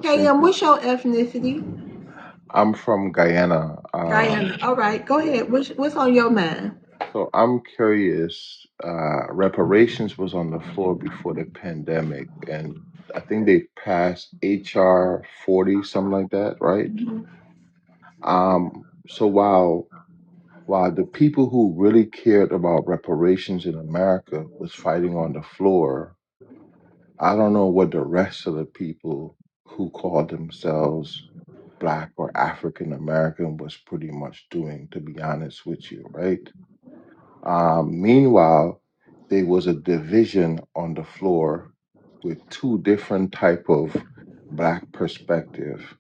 Same KM, to what's your ethnicity? I'm from Guyana. Guyana. All right, go ahead. What's on your mind? So I'm curious. Reparations was on the floor before the pandemic, and I think they passed HR 40, something like that, right? So while the people who really cared about reparations in America was fighting on the floor, I don't know what the rest of the people who called themselves Black or African American was pretty much doing, to be honest with you, right? Meanwhile, there was a division on the floor with two different type of Black perspective.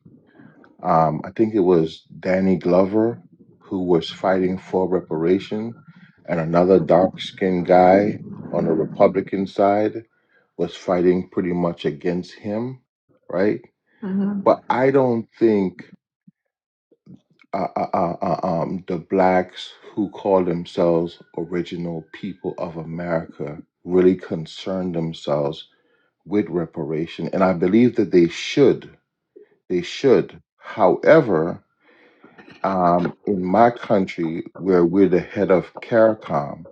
I think it was Danny Glover who was fighting for reparation, and another dark skinned guy on the Republican side was fighting pretty much against him, right? Mm-hmm. But I don't think the blacks who call themselves original people of America really concern themselves with reparation, and I believe that they should. They should. However, in my country, where we're the head of CARICOM,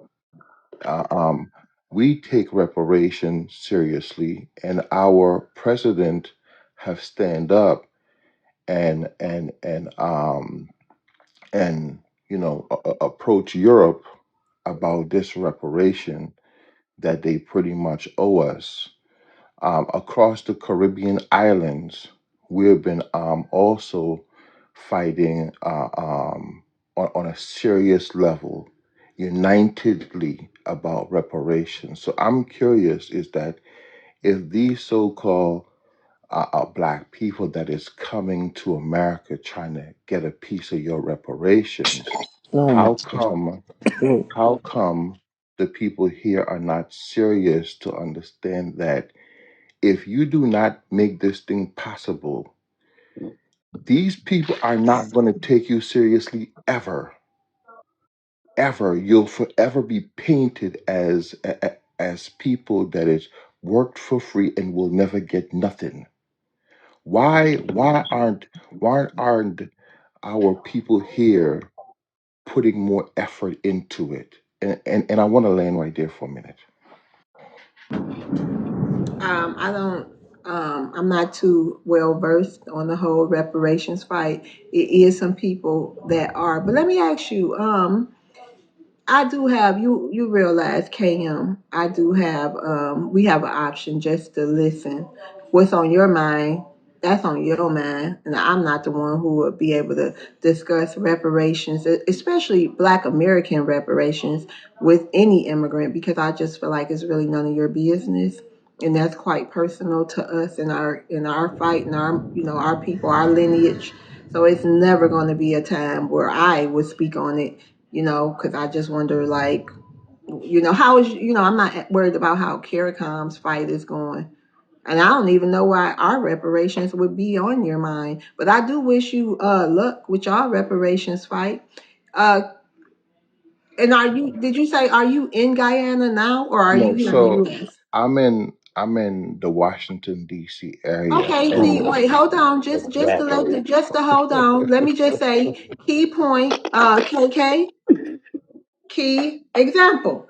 uh, um, we take reparation seriously, and our president have stand up and and approach Europe about this reparation that they pretty much owe us. Across the Caribbean islands, we've been also fighting on a serious level, unitedly about reparations. So I'm curious is that if these so-called black people that is coming to America trying to get a piece of your reparations, Oh my how come God. how come the people here are not serious to understand that if you do not make this thing possible, these people are not going to take you seriously ever. Ever. You'll forever be painted as people that is worked for free and will never get nothing. Why aren't our people here putting more effort into it? And I want to land right there for a minute. I don't. I'm not too well versed on the whole reparations fight. It is some people that are, but let me ask you. I do have you. You realize, KM. I do have. We have an option just to listen. What's on your mind? That's on your mind, and I'm not the one who would be able to discuss reparations, especially Black American reparations, with any immigrant, because I just feel like it's really none of your business, and that's quite personal to us in our fight and our our people, our lineage. So it's never going to be a time where I would speak on it, because I just wonder, like, how is, I'm not worried about how CARICOM's fight is going. And I don't even know why our reparations would be on your mind. But I do wish you luck with your reparations fight. Uh, and did you say, are you in Guyana now or are you No, here in the so US? I'm in the Washington D.C. area, Okay, and see, Oh, wait, hold on, exactly. just to hold on. Let me just say, key point, KK, key example,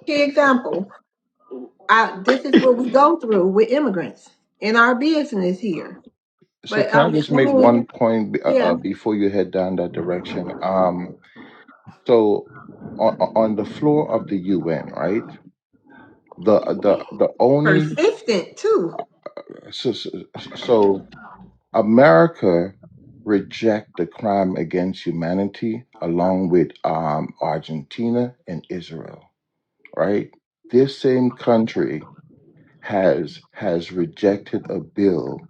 key example. This is what we go through with immigrants in our business here. so But can I just let make me, one point yeah, before you head down that direction? So on the floor of the UN, right? The only persistent too. so America reject the crime against humanity along with Argentina and Israel, right? This same country has rejected a bill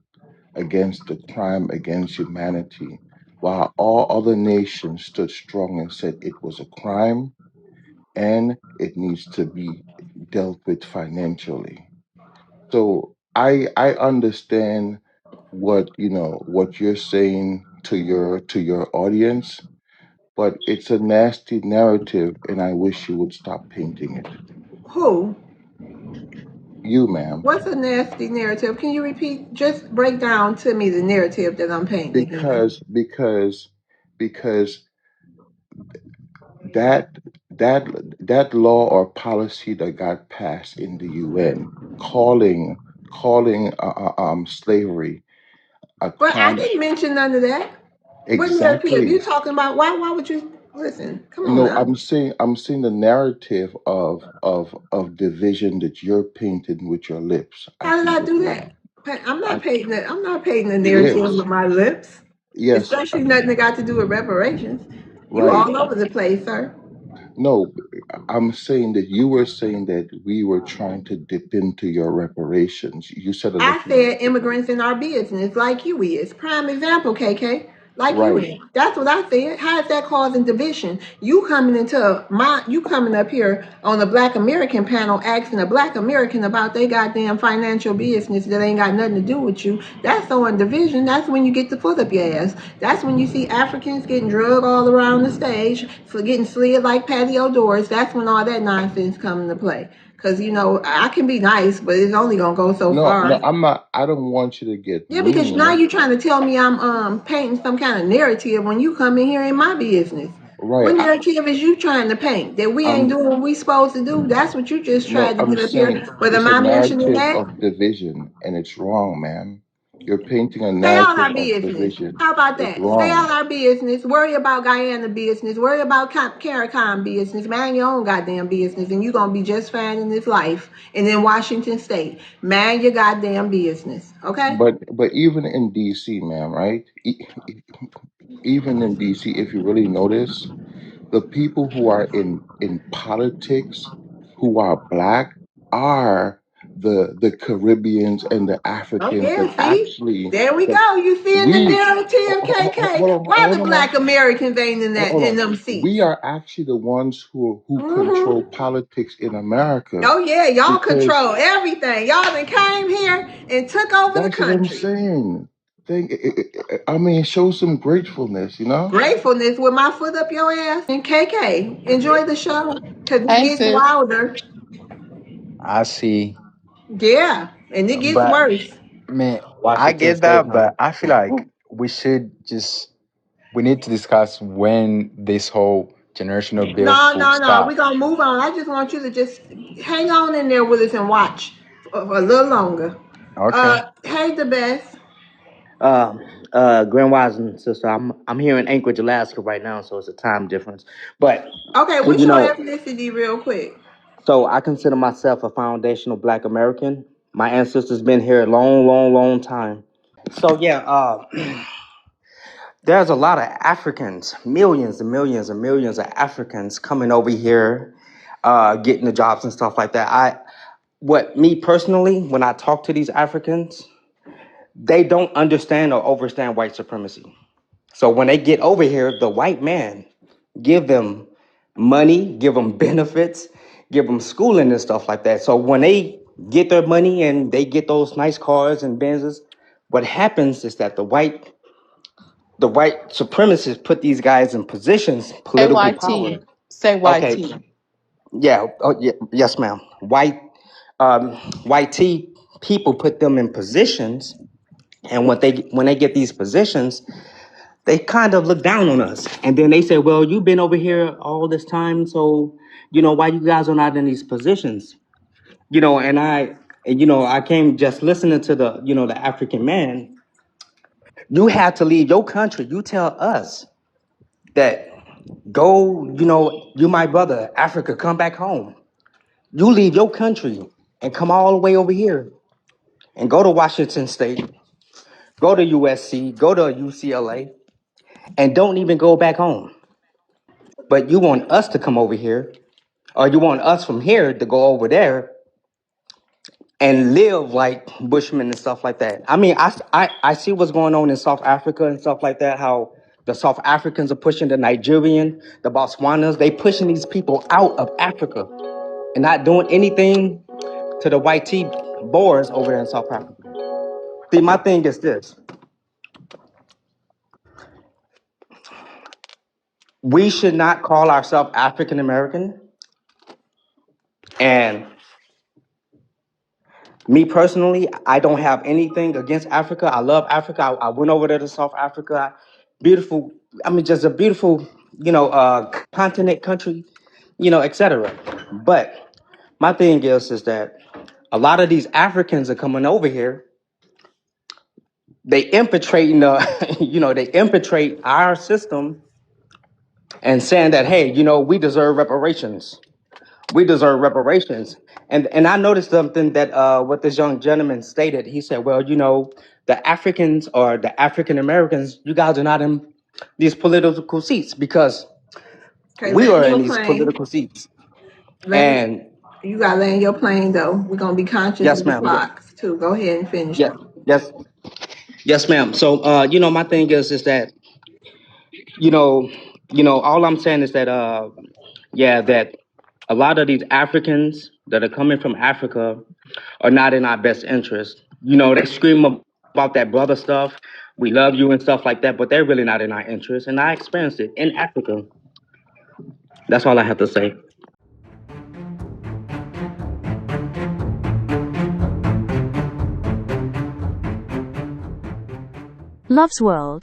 against the crime against humanity, while all other nations stood strong and said it was a crime and it needs to be dealt with financially. So I understand what you're saying to your audience, but it's a nasty narrative, and I wish you would stop painting it. Who? You, ma'am. What's a nasty narrative? Can you repeat? Just break down to me the narrative that I'm painting again. Because that that that law or policy that got passed in the UN calling slavery a But I crime. didn't mention none of that. What narrative? You Exactly. talking about? Why would you listen? Come on No, now. I'm saying the narrative of division that you're painting with your lips, I How did think I is do that? wrong. I'm I not painting it. I'm not painting the narrative lips. with my lips. Yes, Especially nothing that got to do with reparations. You right. all over the place, sir. No, I'm saying that you were saying that we were trying to dip into your reparations. You said a I different said immigrants in our business, like you is. Prime example, KK. Like you right. is. That's what I said. How is that causing division? You coming up here on the Black American panel asking a Black American about their goddamn financial business that ain't got nothing to do with you. That's sowing division. That's when you get the foot up your ass. That's when you see Africans getting drugged all around the stage for getting slid like patio doors. That's when all that nonsense come into play. Cause I can be nice, but it's only gonna go so No, no, far. I'm not. I don't want you to get Yeah, because now mean. you're trying to tell me I'm painting some kind of narrative when you come in here in my business. Right. What narrative is you trying to paint? That we ain't I'm doing what we supposed to do? That's what you just no, tried to I'm get up here. saying But it's am a I mentioning narrative that? of division, and it's wrong, man. You're painting a Stay out narrative our of business. division. How about It's that? Stay wrong. out our business. Worry about Guyana business. Worry about CARICOM business. Mind your own goddamn business, and you're gonna be just fine in this life. And in Washington State, mind your goddamn business. Okay? But even in DC, man, right? Even in DC, if you really notice, the people who are in politics who are black are the Caribbeans and the Oh Africans that yeah, see? actually There we that go. You seeing the we narrative, KK? Why hold the on, man. black Americans ain't Hold in on. them seats? We are actually the ones who control Mm-hmm. politics in America Oh yeah, y'all because control everything. Y'all done came here and took over the that's what I'm country. saying. I mean, show some gratefulness, you know? Gratefulness with my foot up your ass. And KK, enjoy the show. Cause it Hey, gets sis. wilder. I see. Yeah. And it gets But worse. man, I Washington get State, that, huh? but I feel like we need to discuss when this whole generational build will No. stop. We're gonna move on. I just want you to just hang on in there with us and watch for a little longer. Okay. Hey the best. Uh, Grand Rising sister. I'm here in Anchorage, Alaska right now, so it's a time difference. But Okay, what's you your know, ethnicity real quick? so I consider myself a foundational Black American. My ancestors been here a long, long, long time. So yeah, there's a lot of Africans, millions and millions and millions of Africans coming over here, getting the jobs and stuff like that. What me personally, when I talk to these Africans, they don't understand or overstand white supremacy. So when they get over here, the white man give them money, give them benefits, give them schooling and stuff like that. So when they get their money and they get those nice cars and Benzes, what happens is that the white supremacists put these guys in positions, Say political power. YT. Say Okay, YT. yeah, oh, yeah, yes, ma'am. Um, white tea people put them in positions, and when they get these positions, they kind of look down on us. And then they say, well, you've been over here all this time, so why you guys are not in these positions? And I came just listening to the African man. You had to leave your country. You tell us that go, you my brother, Africa, come back home. You leave your country and come all the way over here and go to Washington State, go to USC, go to UCLA, and don't even go back home. But you want us to come over here, or you want us from here to go over there and live like Bushmen and stuff like that. I mean, I see what's going on in South Africa and stuff like that, how the South Africans are pushing the Nigerian, the Botswanas, they pushing these people out of Africa and not doing anything to the white tea boers over there in South Africa. See, my thing is this. We should not call ourselves African American and Me personally, I don't have anything against Africa. I love Africa. I went over there to South Africa. Beautiful. I mean, just a beautiful, continent, country, etc. But my thing is that a lot of these Africans are coming over here. They infiltrating they infiltrate our system and saying that, hey, we deserve reparations. We deserve reparations. And I noticed something that what this young gentleman stated. He said, well, the Africans or the African Americans, you guys are not in these political seats because Okay, we land are in your these plane. political seats. Land, And you got to land your plane, though. We're going to be conscious yes, of the ma'am. clocks, too. Go ahead and finish. Yeah, yes, yes, ma'am. So, my thing is that, you know, all I'm saying is that, yeah, that a lot of these Africans that are coming from Africa are not in our best interest. They scream about that brother stuff. We love you and stuff like that, but they're really not in our interest. And I experienced it in Africa. That's all I have to say. Love's World